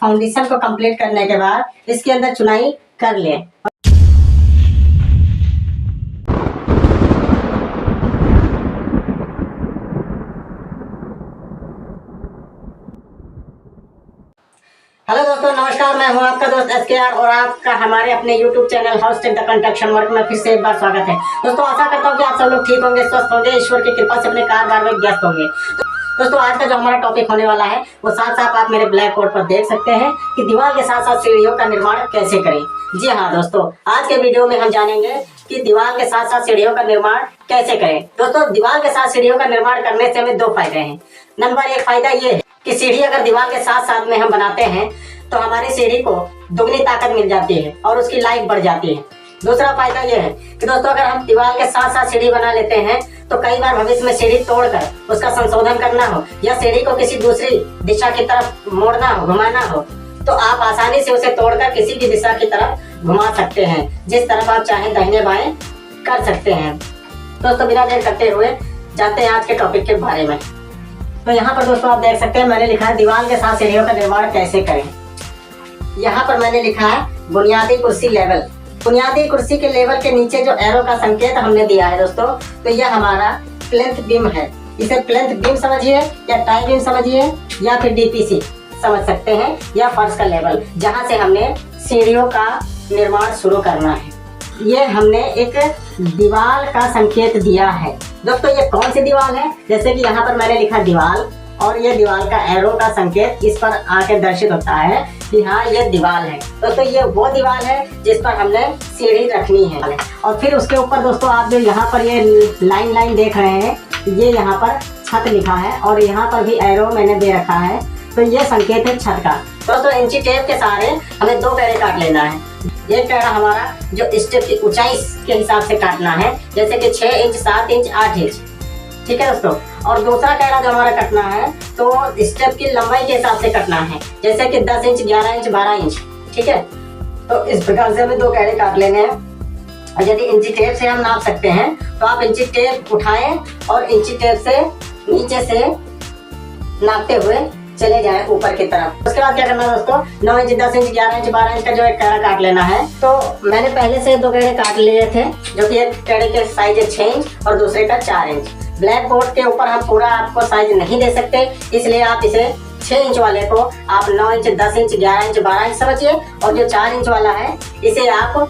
Foundation को complete करने के बाद इसके अंदर चुनाई कर लें। हेलो दोस्तों, नमस्कार। मैं हूं आपका दोस्त SKR और आपका हमारे अपने YouTube channel house tech the construction work में फिर से एक बार स्वागत है। दोस्तों, आशा करता हूं कि आप सब लोग ठीक होंगे, स्वस्थ होंगे, ईश्वर की कृपा से अपने कारोबार में व्यस्त होंगे। दोस्तों, आज का जो हमारा टॉपिक होने वाला है वो साफ साफ आप मेरे ब्लैक बोर्ड पर देख सकते हैं कि दीवार के साथ साथ सीढ़ियों का निर्माण कैसे करें। जी हाँ दोस्तों, आज के वीडियो में हम जानेंगे कि दीवार के साथ साथ सीढ़ियों का निर्माण कैसे करें। दोस्तों, दीवार के साथ सीढ़ियों का निर्माण करने से हमें दो फायदे हैं। नंबर एक फायदा ये है कि सीढ़ी अगर दीवार के साथ साथ में हम बनाते हैं तो हमारी सीढ़ी को दुगनी ताकत मिल जाती है और उसकी लाइफ बढ़ जाती है। दूसरा फायदा यह है कि दोस्तों, अगर हम दीवार के साथ साथ सीढ़ी बना लेते हैं तो कई बार भविष्य में सीढ़ी तोड़कर उसका संशोधन करना हो या सीढ़ी को किसी दूसरी दिशा की तरफ मोड़ना हो, घुमाना हो, तो आप आसानी से उसे तोड़कर किसी भी दिशा की तरफ घुमा सकते हैं। जिस तरफ आप चाहें दाहिने बाएं कर सकते हैं। दोस्तों, बिना देर करते हुए जाते हैं आज के टॉपिक के बारे में। तो यहाँ पर दोस्तों आप देख सकते हैं, मैंने लिखा है दीवार के साथ सीढ़ियों का निर्माण कैसे करें। यहाँ पर मैंने लिखा है बुनियादी कुर्सी लेवल। बुनियादी कुर्सी के लेवल के नीचे जो एरो का संकेत हमने दिया है दोस्तों, तो यह हमारा प्लिंथ बीम है। इसे प्लिंथ बीम समझिए या टाई बीम समझिए या फिर DPC समझ सकते हैं, या फर्श का लेवल जहाँ से हमने सीढ़ियों का निर्माण शुरू करना है। ये हमने एक दीवार का संकेत दिया है। दोस्तों, ये कौन सी दीवार है? जैसे कि यहाँ पर मैंने लिखा दीवार और ये दीवार का एरो का संकेत इस पर आके दर्शित होता है कि हाँ ये दीवार है। दोस्तों, ये वो दीवार है जिस पर हमने सीढ़ी रखनी है। और फिर उसके ऊपर दोस्तों आप जो यहाँ पर ये लाइन देख रहे हैं, ये यहाँ पर छत लिखा है और यहाँ पर भी एरो मैंने दे रखा है, तो ये संकेत है छत का। दोस्तों, इंची टेप के सहारे हमें दो कैरे काट लेना है। एक कैरा हमारा जो स्टेप की ऊंचाई के हिसाब से काटना है, जैसे कि 6 इंच, 7 इंच, 8 इंच, ठीक है दोस्तों। और दूसरा कैरा जो हमारा कटना है तो स्टेप की लंबाई के हिसाब से कटना है, जैसे कि 10 इंच, 11 इंच, 12 इंच, ठीक है। तो इस प्रकार से हमें दो कैरे काट लेने हैं। और यदि इंची टेप से हम नाप सकते हैं तो आप इंची टेप उठाएं और इंची टेप से नीचे से नापते हुए चले जाएं ऊपर की तरफ। उसके बाद क्या करना है दोस्तों, 9 इंच, 10 इंच, 11 इंच, 12 इंच का जो एक कैरा काट लेना है। तो मैंने पहले से दो कैरे काट लिए थे, जो कि एक कैरे के साइज है 6 इंच और दूसरे का 4 इंच। ब्लैक बोर्ड के ऊपर हम पूरा आपको साइज नहीं दे सकते, इसलिए आप इसे 6 इंच वाले को आप 9 इंच, 10 इंच, 11 इंच, 12 इंच समझिए, और जो 4 इंच वाला है इसे आप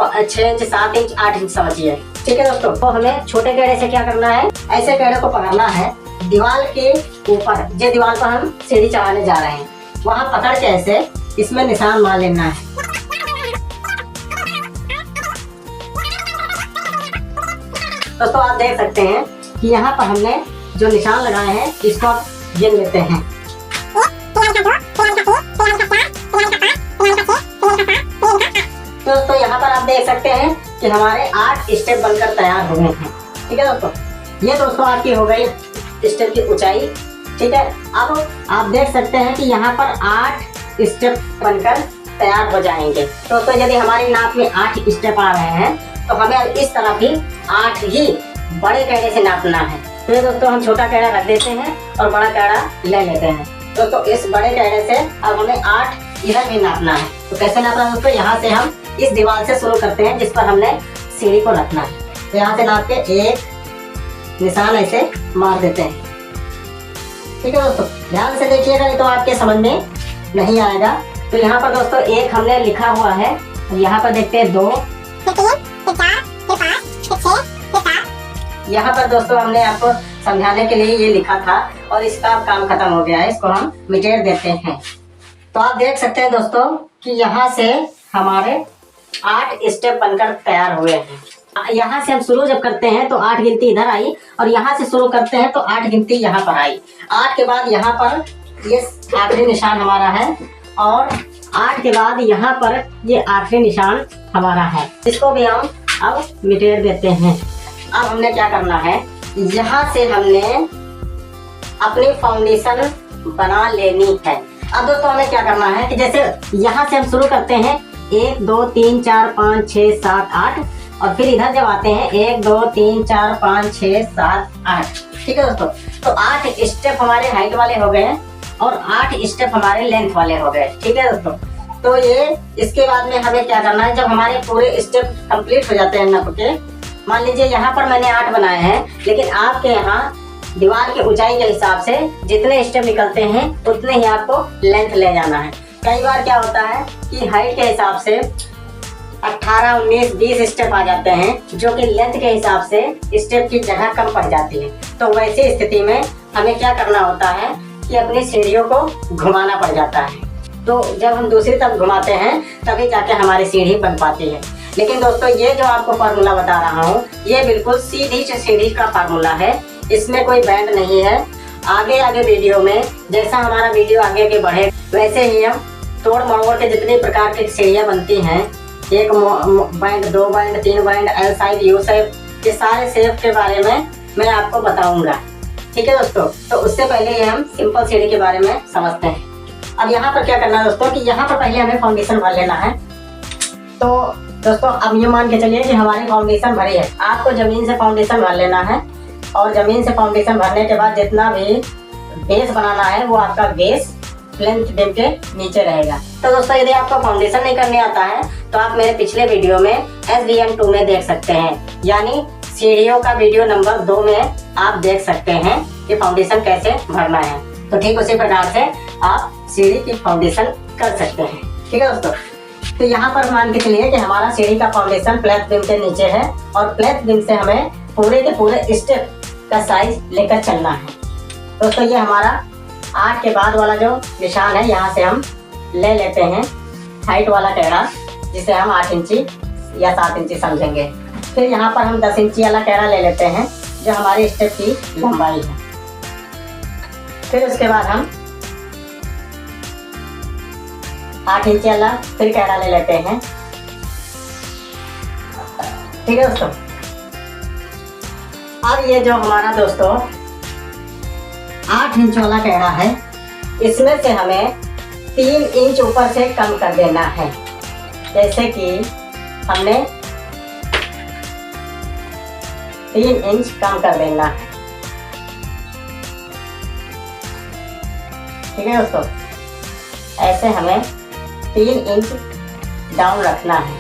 6 इंच, 7 इंच, 8 इंच समझिए, ठीक है दोस्तों। तो हमें छोटे कैरे से क्या करना है, ऐसे कैरे को पकड़ना है दीवार के ऊपर, जो दीवार पर हम सीढ़ी चढ़ाने जा रहे हैं, वहाँ पकड़ के ऐसे इसमें निशान मार लेना है। दोस्तों, आप देख सकते हैं कि यहाँ पर हमने जो निशान लगाए हैं इसको आप गिन लेते हैं। दोस्तों, यहाँ पर आप देख सकते हैं कि हमारे 8 स्टेप बनकर तैयार हो गए हैं, ठीक है दोस्तों। ये दोस्तों आपकी हो गई स्टेप की ऊंचाई, ठीक है। अब आप देख सकते हैं कि यहाँ पर 8 स्टेप बनकर तैयार हो जाएंगे। दोस्तों, यदि हमारी नाप में 8 स्टेप आ रहे हैं तो हमें इस तरफ ही 8 ही बड़े कैरे से नापना है। तो ये दोस्तों हम छोटा कैरा रख देते हैं और बड़ा कैरा ले लेते हैं। दोस्तों, इस बड़े कैरे से अब हमें 8 इधर भी नापना है। तो कैसे नापना है दोस्तों, यहाँ से हम इस दीवार से शुरू करते हैं जिस पर हमने सीढ़ी को रखना है। तो यहाँ से नाप के एक निशान ऐसे मार देते हैं, ठीक है दोस्तों। ध्यान से देखिएगा, नहीं तो आपके समझ में नहीं आएगा। तो यहाँ पर दोस्तों एक हमने लिखा हुआ है, यहाँ पर देखते हैं 2, यहाँ पर दोस्तों हमने आपको समझाने के लिए ये लिखा था और इसका काम खत्म हो गया है, इसको हम मिटेर देते हैं। तो आप देख सकते हैं दोस्तों कि यहाँ से हमारे 8 स्टेप बनकर तैयार हुए हैं। यहाँ से हम शुरू जब करते हैं तो 8 गिनती इधर आई और यहाँ से शुरू करते हैं तो 8 गिनती यहाँ पर आई। 8 के बाद यहाँ पर ये आखिरी निशान हमारा है और 8 के बाद यहाँ पर ये आखिरी निशान हमारा है। इसको भी हम अब मिटेर देते हैं। अब हमने क्या करना है, यहाँ से हमने अपनी फाउंडेशन बना लेनी है। अब दोस्तों हमें क्या करना है कि जैसे यहाँ से हम शुरू करते हैं 1 2 3 4 5 6 7 8 और फिर इधर जब आते हैं 1 2 3 4 5 6 7 8, ठीक है दोस्तों। तो 8 स्टेप हमारे हाइट वाले हो गए हैं। और 8 स्टेप हमारे लेंथ वाले हो गए। ठीक है दोस्तों, तो ये इसके बाद में हमें क्या करना है, जब हमारे पूरे स्टेप कंप्लीट हो जाते हैं नप के, मान लीजिए यहाँ पर मैंने 8 बनाए हैं, लेकिन आपके यहाँ दीवार की ऊंचाई के हिसाब से जितने स्टेप निकलते हैं उतने ही आपको लेंथ ले जाना है। कई बार क्या होता है कि हाइट के हिसाब से 18, 19, 20 स्टेप आ जाते हैं, जो कि लेंथ के हिसाब से स्टेप की जगह कम पड़ जाती है। तो वैसी स्थिति में हमें क्या करना होता है कि अपनी सीढ़ियों को घुमाना पड़ जाता है। तो जब हम दूसरी तरफ घुमाते हैं तभी जाके हमारी सीढ़ी बन पाती है। लेकिन दोस्तों ये जो आपको फार्मूला बता रहा हूँ ये बिल्कुल सीधी से सीढ़ी का फार्मूला है, इसमें कोई बैंड नहीं है। आगे वीडियो में जैसा हमारा वीडियो आगे बढ़े वैसे ही हम तोड़ मरोड़ के जितनी प्रकार की सीढ़ियाँ बनती हैं, 1 band, 2 band, 3 band, L shape, U shape, ये सारे शेप के बारे में मैं आपको बताऊंगा। ठीक है दोस्तों, तो उससे पहले हम सिंपल सीढ़ी के बारे में समझते हैं। अब यहाँ पर क्या करना है दोस्तों कि यहाँ पर पहले हमें फाउंडेशन भर लेना है। तो दोस्तों अब ये मान के चलिए कि हमारी फाउंडेशन भरी है, आपको जमीन से फाउंडेशन भर लेना है और जमीन से फाउंडेशन भरने के बाद जितना भी बेस बनाना है वो आपका बेस लेंथ बीम के नीचे रहेगा। तो दोस्तों यदि आपको फाउंडेशन नहीं करने आता है तो आप मेरे पिछले वीडियो में SVN2 में देख सकते हैं, यानी सीढ़ियों का वीडियो नंबर 2 में आप देख सकते हैं कि फाउंडेशन कैसे भरना है। तो ठीक उसी प्रकार से आप सीढ़ी की फाउंडेशन कर सकते हैं। ठीक है दोस्तों, तो यहाँ पर मान के चलिए कि हमारा सीढ़ी का फाउंडेशन फ्लैट बीम के नीचे है और फ्लैट बीम से हमें पूरे के पूरे स्टेप का साइज लेकर चलना है। दोस्तों ये हमारा 8 के बाद वाला जो निशान है यहाँ से हम ले लेते हैं हाइट वाला कैरा, जिसे हम 8 इंची या 7 इंची समझेंगे। फिर यहाँ पर हम 10 इंची वाला कैरा ले लेते हैं जो हमारी स्टेप की लंबाई है। फिर उसके बाद हम 8 इंची वाला फिर कैरा ले लेते हैं। ठीक है दोस्तों, अब ये जो हमारा दोस्तों 8 इंच वाला कैरा है, इसमें से हमें 3 इंच ऊपर से कम कर देना है। जैसे कि हमने 3 इंच कम कर देना है। ठीक है दोस्तों, ऐसे हमें 3 इंच डाउन रखना है।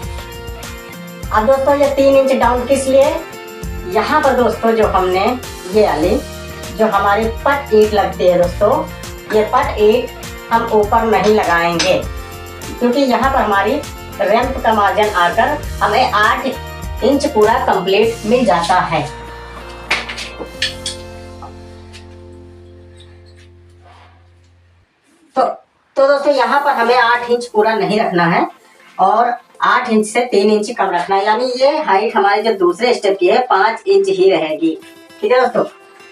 अब दोस्तों ये 3 इंच डाउन किस लिए, यहाँ पर दोस्तों जो हमने ये वाली जो हमारी पट ईंट लगती है दोस्तों, ये पट ईंट हम ऊपर नहीं लगाएंगे क्योंकि यहाँ पर हमारी रैंप का मार्जिन आकर हमें 8 इंच पूरा कंप्लीट मिल जाता है। तो दोस्तों यहाँ पर हमें 8 इंच पूरा नहीं रखना है और 8 इंच से 3 इंच कम रखना है, यानी ये हाइट हमारी जो दूसरे स्टेप की है 5 इंच ही रहेगी। ठीक है दोस्तों,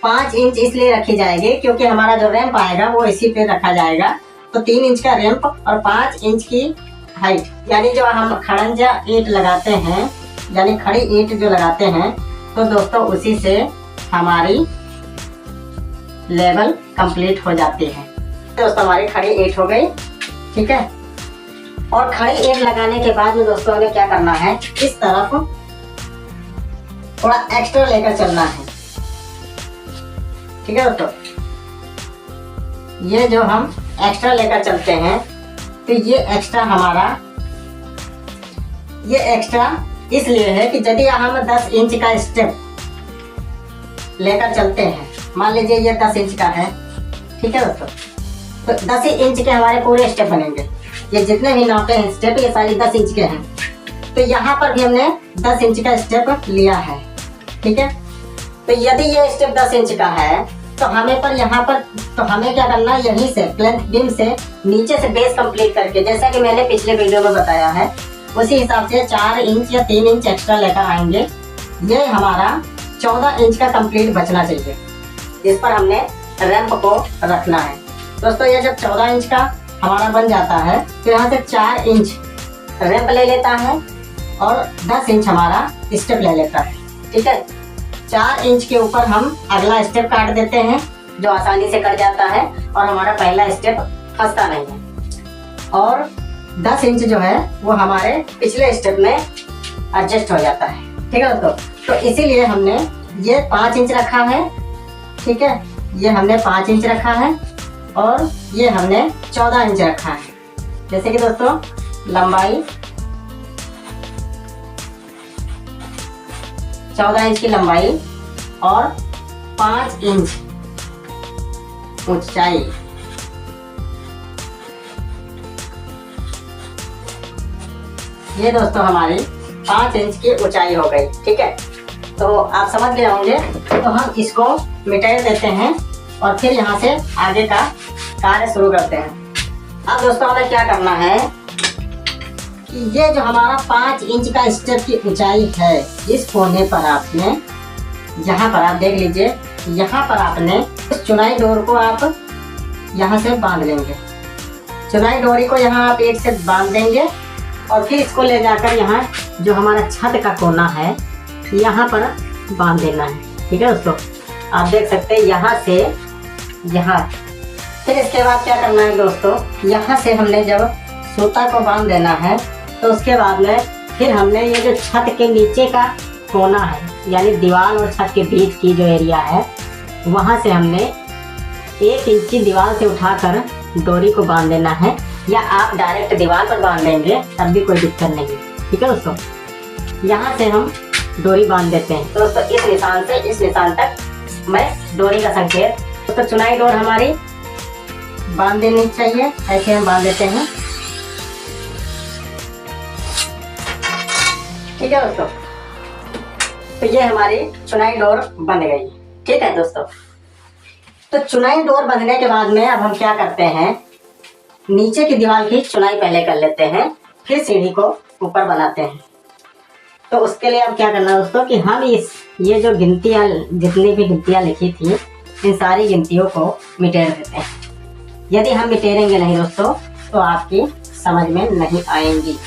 5 इंच इसलिए रखी जाएगी क्योंकि हमारा जो रैंप आएगा वो इसी पे रखा जाएगा। तो 3 इंच का रैंप और 5 इंच की हाइट, यानी जो हम खड़ंजा ईंट लगाते हैं, यानी खड़ी ईंट जो लगाते हैं, तो दोस्तों उसी से हमारी लेवल कंप्लीट हो जाती है। दोस्तों हमारी खड़ी ईंट हो गई। ठीक है, और खड़ी ईंट लगाने के बाद में दोस्तों हमें क्या करना है, इस तरफ थोड़ा एक्स्ट्रा लेकर चलना है। ठीक है दोस्तों, ये जो हम एक्स्ट्रा लेकर चलते हैं, तो ये एक्स्ट्रा इसलिए है कि यदि हम 10 इंच का स्टेप लेकर चलते हैं, मान लीजिए ये 10 इंच का है। ठीक है दोस्तों, तो 10 इंच के हमारे पूरे स्टेप बनेंगे। ये जितने भी नापे हैं स्टेप ये सारे 10 इंच के हैं। तो यहाँ पर भी हमने 10 इंच का स्टेप लिया है। ठीक है, तो यदि ये स्टेप 10 इंच का है तो हमें क्या करना है, यहीं से प्लेंथ बीम से नीचे से बेस कंप्लीट करके, जैसा कि मैंने पिछले वीडियो में बताया है, उसी हिसाब से 4 इंच या 3 इंच एक्स्ट्रा लेकर आएंगे। ये हमारा 14 इंच का कंप्लीट बचना चाहिए, जिस पर हमने रैंप को रखना है। दोस्तों ये जब 14 इंच का हमारा बन जाता है तो यहाँ से 4 इंच रैंप ले लेता है और 10 इंच हमारा स्टेप ले लेता है। ठीक है, 4 इंच के ऊपर हम अगला स्टेप काट देते हैं जो आसानी से कट जाता है और हमारा पहला स्टेप फंसता नहीं है, और 10 इंच जो है वो हमारे पिछले स्टेप में एडजस्ट हो जाता है। ठीक है दोस्तों, तो इसीलिए हमने ये 5 इंच रखा है। ठीक है, ये हमने 5 इंच रखा है और ये हमने 14 इंच रखा है। जैसे कि दोस्तों लंबाई 14 इंच की लंबाई और 5 इंच ऊंचाई। ये दोस्तों हमारी 5 इंच की ऊंचाई हो गई। ठीक है, तो आप समझ गए होंगे। तो हम इसको मिटा देते हैं और फिर यहाँ से आगे का कार्य शुरू करते हैं। अब दोस्तों हमें क्या करना है कि ये जो हमारा 5 इंच का स्टेप की ऊंचाई है, इस कोने पर आपने, यहाँ पर आप देख लीजिए, यहाँ पर आपने इस चुनाई डोर को आप यहाँ से बांध लेंगे। चुनाई डोरी को यहाँ आप एक से बांध देंगे और फिर इसको ले जाकर यहाँ जो हमारा छत का कोना है यहाँ पर बांध देना है। ठीक है दोस्तों, आप देख सकते हैं यहाँ से यहाँ। फिर इसके बाद क्या करना है दोस्तों, यहाँ से हमने जब सूता को बांध देना है तो उसके बाद में फिर हमने ये जो छत के नीचे का कोना है, यानी दीवार और छत के बीच की जो एरिया है, वहाँ से हमने 1 इंच की दीवार से उठाकर डोरी को बांध देना है, या आप डायरेक्ट दीवार पर बांध देंगे तब भी कोई दिक्कत नहीं। ठीक है दोस्तों, यहाँ से हम डोरी बांध देते हैं। तो दोस्तों इस निशान से इस निशान तक मैं डोरी का संकेत, तो चुनाई डोर हमारी बांध देनी चाहिए। ऐसे हम बांध देते हैं। ठीक है दोस्तों, तो ये हमारी चुनाई डोर बन गई। ठीक है दोस्तों, तो चुनाई डोर बंधने के बाद में अब हम क्या करते हैं, नीचे की दीवार की चुनाई पहले कर लेते हैं, फिर सीढ़ी को ऊपर बनाते हैं। तो उसके लिए अब क्या करना है दोस्तों कि हम ये जो गिनतियाँ, जितनी भी गिनतियाँ लिखी थी, इन सारी गिनतियों को मिटेर देते हैं। यदि हम मिटेरेंगे नहीं दोस्तों तो आपकी समझ में नहीं आएंगी।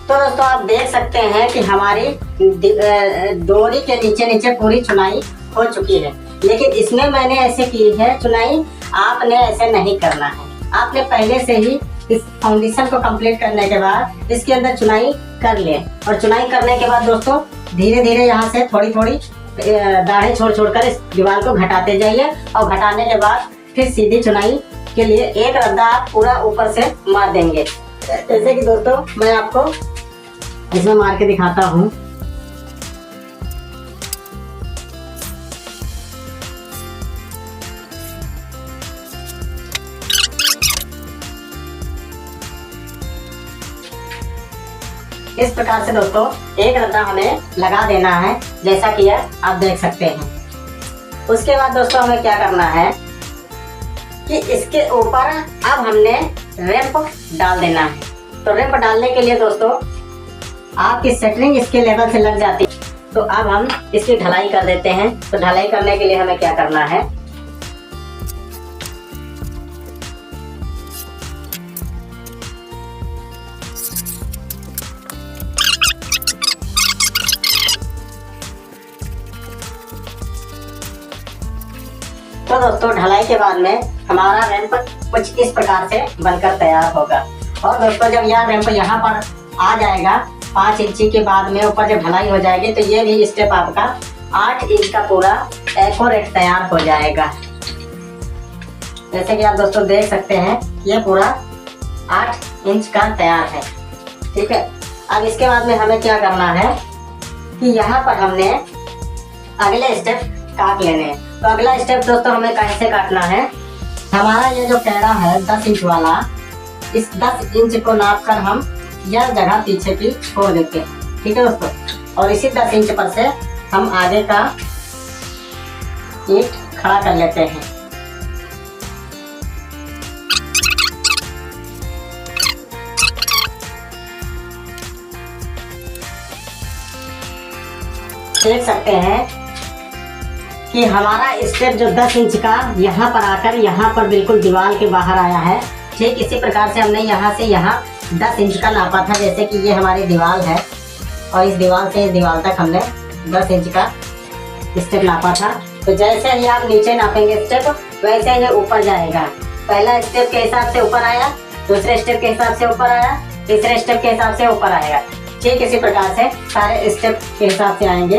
तो दोस्तों आप देख सकते हैं कि हमारी डोरी के नीचे नीचे पूरी चुनाई हो चुकी है, लेकिन इसमें मैंने ऐसे की है चुनाई, आपने ऐसे नहीं करना है। आपने पहले से ही इस फाउंडेशन को कंप्लीट करने के बाद इसके अंदर चुनाई कर ले, और चुनाई करने के बाद दोस्तों धीरे धीरे यहाँ से थोड़ी थोड़ी दाढ़े छोड़ छोड़कर इस दीवार को घटाते जाइए, और घटाने के बाद फिर सीधी चुनाई के लिए एक रद्दा आप पूरा ऊपर से मार देंगे। जैसे कि दोस्तों मैं आपको इसमें मार के दिखाता हूँ। इस प्रकार से दोस्तों एक रद्दा हमें लगा देना है, जैसा कि आप देख सकते हैं। उसके बाद दोस्तों हमें क्या करना है कि इसके ऊपर अब हमने रैंप डाल देना है। तो रैंप डालने के लिए दोस्तों आपकी सेटरिंग इसके लेवल से लग जाती है, तो अब हम इसकी ढलाई कर देते हैं। तो ढलाई करने के लिए हमें क्या करना है, तो दोस्तों ढलाई के बाद में हमारा रैंप कुछ इस प्रकार से बनकर तैयार होगा। और दोस्तों जब यह रैंप यहाँ पर आ जाएगा 5 इंची के बाद में ऊपर जब ढलाई हो जाएगी, तो ये भी स्टेप आपका 8 इंच का पूरा एक्यूरेट तैयार हो जाएगा। जैसे कि आप दोस्तों देख सकते हैं ये पूरा 8 इंच का तैयार है। ठीक है, अब इसके बाद में हमें क्या करना है कि यहाँ पर हमने अगले स्टेप काट लेने हैं। तो अगला स्टेप दोस्तों हमें कैसे काटना है, हमारा ये जो कैरा है 10 इंच वाला, इस 10 इंच को नाप कर हम यह जगह पीछे की छोड़ देते हैं। ठीक है दोस्तों, और इसी 10 इंच पर से हम आगे का ईंट खड़ा कर लेते हैं। देख सकते हैं कि हमारा स्टेप जो 10 इंच का यहाँ पर आकर यहाँ पर बिल्कुल दीवार के बाहर आया है। ठीक इसी प्रकार से हमने यहाँ से यहाँ 10 इंच का नापा था। जैसे कि ये हमारी दीवार है और इस दीवार से इस दीवार तक हमने 10 इंच का स्टेप नापा था। तो जैसे ही आप नीचे नापेंगे स्टेप, वैसे ही ऊपर जाएगा। पहला स्टेप के हिसाब से ऊपर आया, दूसरे स्टेप के हिसाब से ऊपर आया, तीसरे स्टेप के हिसाब से ऊपर आएगा। ठीक इसी प्रकार से सारे स्टेप के हिसाब से आएंगे।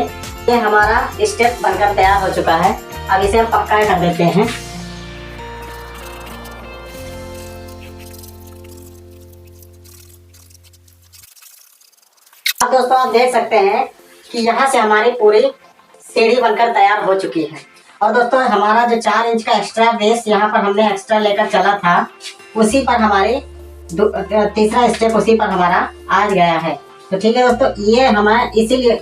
ये हमारा स्टेप बनकर तैयार हो चुका है। अब इसे हम पक्का कर देते हैं। अब दोस्तों आप देख सकते हैं कि यहाँ से हमारी पूरी सीढ़ी बनकर तैयार हो चुकी है। और दोस्तों हमारा जो 4 इंच का एक्स्ट्रा बेस यहाँ पर हमने एक्स्ट्रा लेकर चला था, उसी पर हमारी तीसरा स्टेप उसी पर हमारा आ गया है। तो ठीक है दोस्तों, ये हमें इसीलिए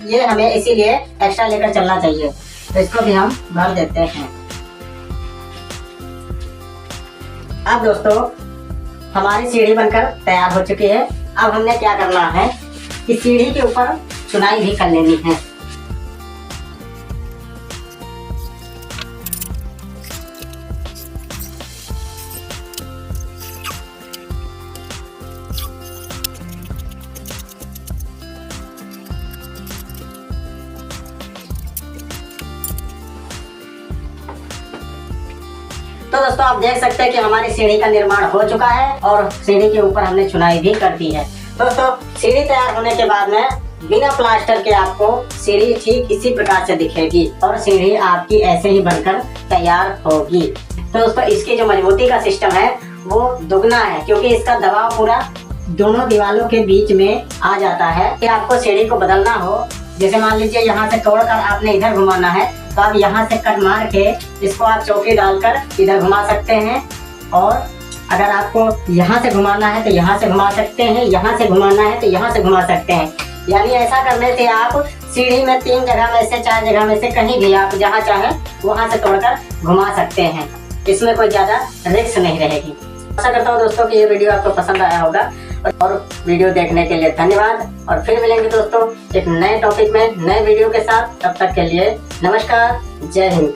ये हमें इसीलिए एक्स्ट्रा लेकर चलना चाहिए। तो इसको भी हम भर देते हैं। अब दोस्तों हमारी सीढ़ी बनकर तैयार हो चुकी है। अब हमने क्या करना है कि सीढ़ी के ऊपर चुनाई भी कर लेनी है। तो दोस्तों आप देख सकते हैं कि हमारी सीढ़ी का निर्माण हो चुका है और सीढ़ी के ऊपर हमने चुनाई भी कर दी है। दोस्तों सीढ़ी तैयार होने के बाद में बिना प्लास्टर के आपको सीढ़ी ठीक इसी प्रकार से दिखेगी और सीढ़ी आपकी ऐसे ही बनकर तैयार होगी। तो दोस्तों इसकी जो मजबूती का सिस्टम है वो दुगना है, क्योंकि इसका दबाव पूरा दोनों दीवारों के बीच में आ जाता है। कि आपको सीढ़ी को बदलना हो, जैसे मान लीजिए यहाँ से तोड़कर आपने इधर घुमाना है, तो आप यहाँ से कट मार के इसको आप चौकी डालकर इधर घुमा सकते हैं। और अगर आपको यहाँ से घुमाना है तो यहाँ से घुमा सकते हैं, यहाँ से घुमाना है तो यहाँ से घुमा सकते हैं। यानी ऐसा करने से आप सीढ़ी में 3 जगह में से 4 जगह में से कहीं भी आप जहाँ चाहें वहाँ से तोड़कर घुमा सकते हैं। इसमें कोई ज़्यादा रिस्क नहीं रहेगी। आशा करता हूँ दोस्तों कि ये वीडियो आपको पसंद आया होगा। और वीडियो देखने के लिए धन्यवाद। और फिर मिलेंगे दोस्तों एक नए टॉपिक में नए वीडियो के साथ। तब तक के लिए नमस्कार, जय हिंद।